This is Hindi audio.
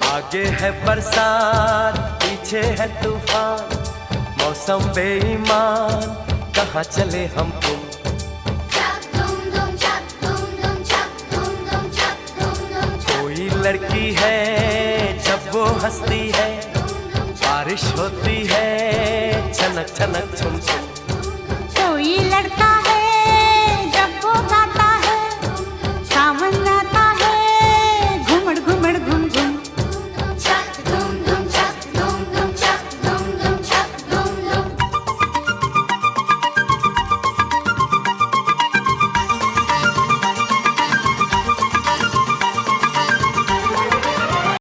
आगे है बरसात, पीछे है तूफान, मौसम बेईमान, कहाँ चले हम तुम। कोई लड़की है जब वो हंसती है, बारिश होती है छनक छनक छुम छुम। कोई लड़का